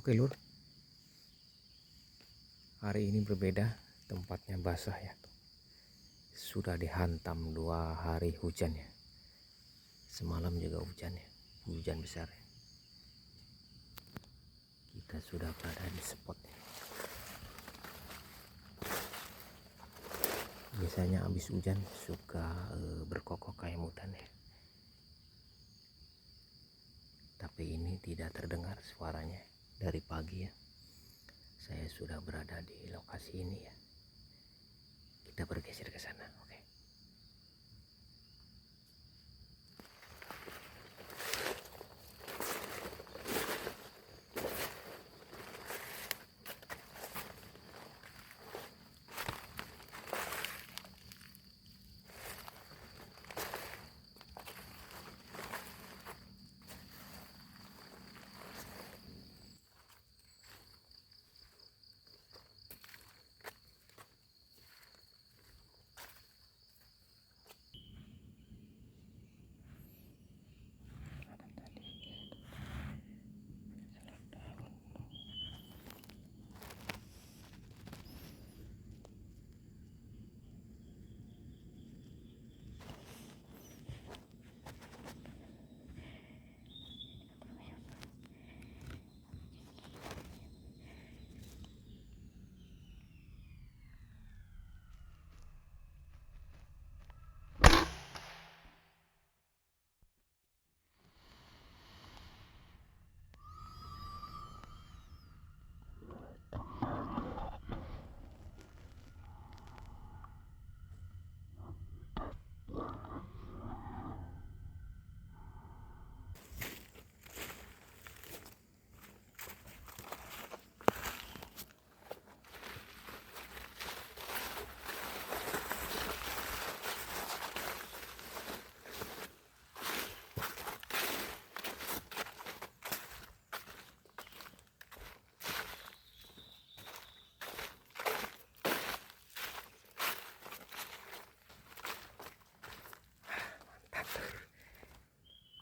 Oke lur, hari ini berbeda, tempatnya basah ya. Sudah dihantam 2 hari hujan ya. Semalam juga hujan ya, hujan besar ya. Kita sudah berada di spot ya. Biasanya habis hujan suka berkokok kayak mutan ya. Tapi ini tidak terdengar suaranya dari pagi ya. Saya sudah berada di lokasi ini ya. Kita bergeser ke sana, oke.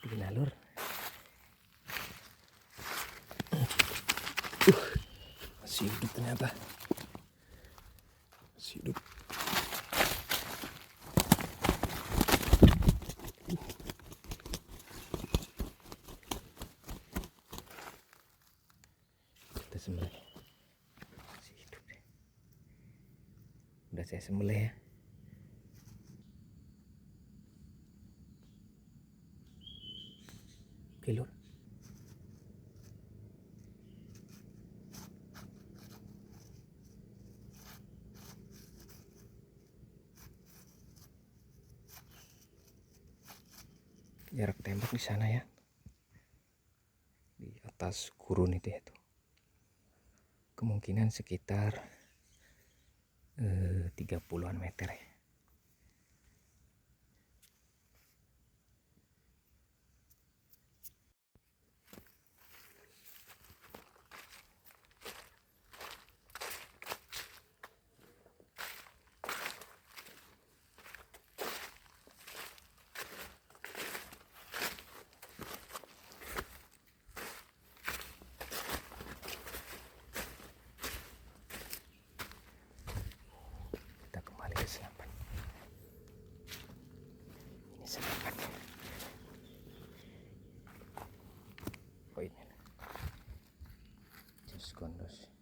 Gila lur. Masih hidup ternyata. Masih hidup. Kita sembelih. Masih hidup deh. Udah saya sembelih ya. Oke lur. Jarak tembak di sana ya, di atas gurun itu ya tuh. Kemungkinan sekitar 30-an meter ya. Kita kembali ke senapan. Ini senapannya. Oh ini. Just kondos.